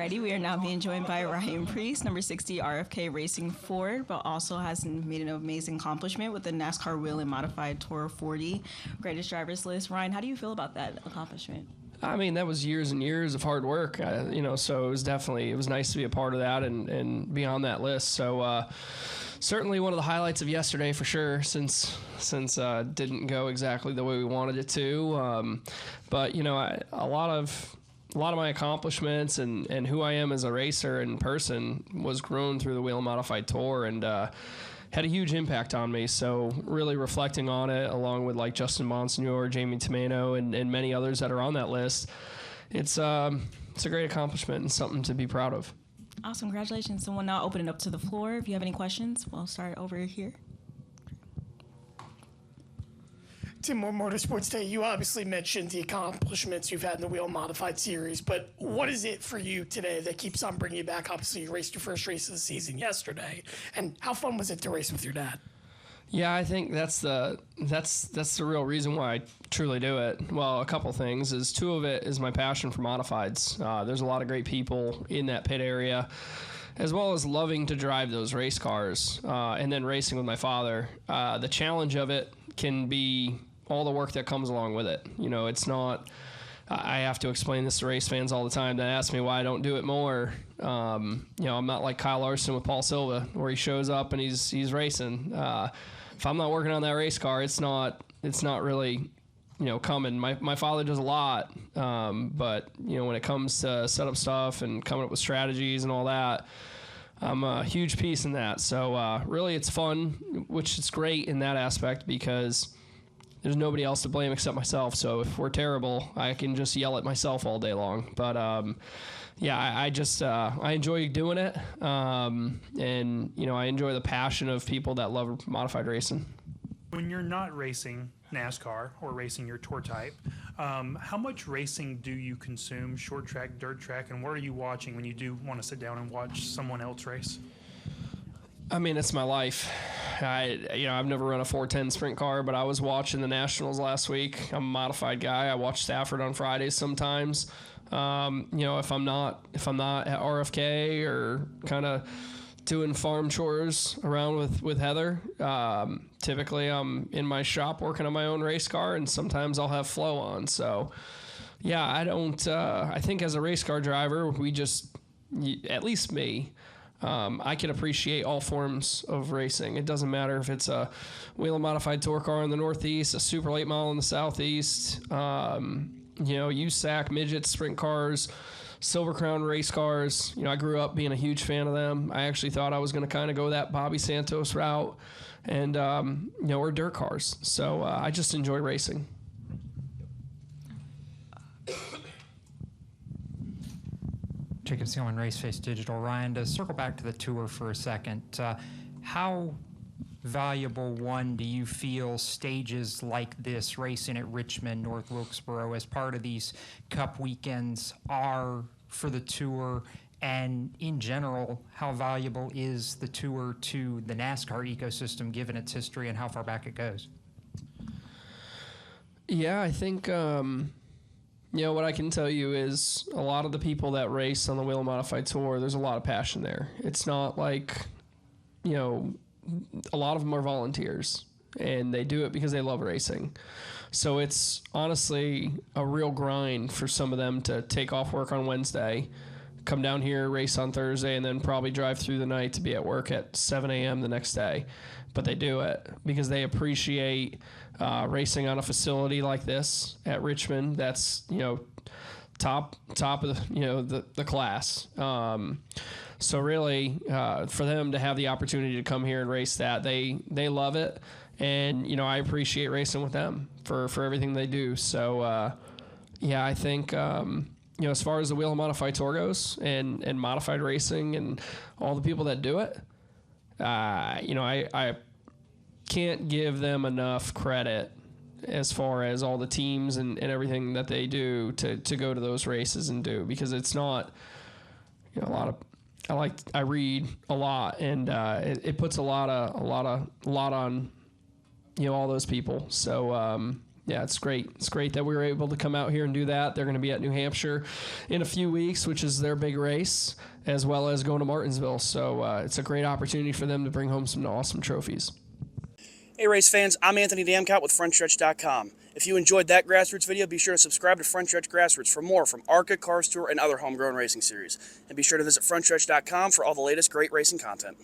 Alrighty, we are now being joined by Ryan Preece, number 60 RFK Racing Ford, but also has made an amazing accomplishment with the NASCAR Wheel and Modified Tour 40 Greatest Drivers List. Ryan, how do you feel about that accomplishment? I mean, that was years and years of hard work, so it was nice to be a part of that and be on that list. So certainly one of the highlights of yesterday for sure, since didn't go exactly the way we wanted it to. But a lot of my accomplishments and who I am as a racer and person was grown through the Wheel and Modified Tour, and had a huge impact on me. So really reflecting on it, along with like Justin Monsignor, Jamie Tomeno, and many others that are on that list, it's a great accomplishment and something to be proud of. Awesome, congratulations. So we'll now open it up to the floor. If you have any questions, we'll start over here. Tim Moore, Motorsports Day, you obviously mentioned the accomplishments you've had in the Wheel Modified Series, but what is it for you today that keeps on bringing you back? Obviously, you raced your first race of the season yesterday, and how fun was it to race with your dad? Yeah, I think that's the real reason why I truly do it. Well, a couple things is two of it is my passion for modifieds. There's a lot of great people in that pit area, as well as loving to drive those race cars, and then racing with my father. The challenge of it can be all the work that comes along with it. It's not, I have to explain this to race fans all the time that ask me why I don't do it more. I'm not like Kyle Larson with Paul Silva, where he shows up and he's racing. If I'm not working on that race car, it's not really, coming. My father does a lot, but when it comes to setup stuff and coming up with strategies and all that, I'm a huge piece in that. So really it's fun, which is great in that aspect because there's nobody else to blame except myself. So if we're terrible, I can just yell at myself all day long. But I enjoy doing it, and I enjoy the passion of people that love modified racing. When you're not racing NASCAR or racing your tour type, how much racing do you consume, short track, dirt track, and what are you watching when you do want to sit down and watch someone else race? I mean, it's my life. I've never run a 410 sprint car, but I was watching the Nationals last week. I'm a modified guy. I watch Stafford on Fridays sometimes. If I'm not at RFK or kind of doing farm chores around with Heather, typically I'm in my shop working on my own race car, and sometimes I'll have Flo on. So, yeah, I think as a race car driver, at least me, I can appreciate all forms of racing. It doesn't matter if it's a Wheel and Modified Tour car in the Northeast, a super late model in the Southeast, USAC, midget sprint cars, Silver Crown race cars. I grew up being a huge fan of them. I actually thought I was going to kind of go that Bobby Santos route, and or dirt cars. So I just enjoy racing. Jacob Seelman, Raceface Digital. Ryan, to circle back to the tour for a second, how valuable, do you feel stages like this, racing at Richmond, North Wilkesboro, as part of these Cup weekends are for the tour? And in general, how valuable is the tour to the NASCAR ecosystem, given its history and how far back it goes? Yeah, I think... what I can tell you is a lot of the people that race on the Wheel and Modified Tour, there's a lot of passion there. It's not like, a lot of them are volunteers, and they do it because they love racing. So it's honestly a real grind for some of them to take off work on Wednesday, come down here, race on Thursday, and then probably drive through the night to be at work at 7 a.m. the next day. But they do it because they appreciate racing on a facility like this at Richmond. That's top of the class. So really, for them to have the opportunity to come here and race that, they love it, and I appreciate racing with them for everything they do. So I think as far as the Wheel and Modified Tour goes, and modified racing and all the people that do it, I can't give them enough credit as far as all the teams and everything that they do to go to those races and do, because it's not I read a lot, and it puts a lot on all those people. So Yeah, it's great. It's great that we were able to come out here and do that. They're going to be at New Hampshire in a few weeks, which is their big race, as well as going to Martinsville. So it's a great opportunity for them to bring home some awesome trophies. Hey race fans, I'm Anthony Damcott with FrontStretch.com. If you enjoyed that Grassroots video, be sure to subscribe to Front Stretch Grassroots for more from ARCA, Cars Tour, and other homegrown racing series. And be sure to visit FrontStretch.com for all the latest great racing content.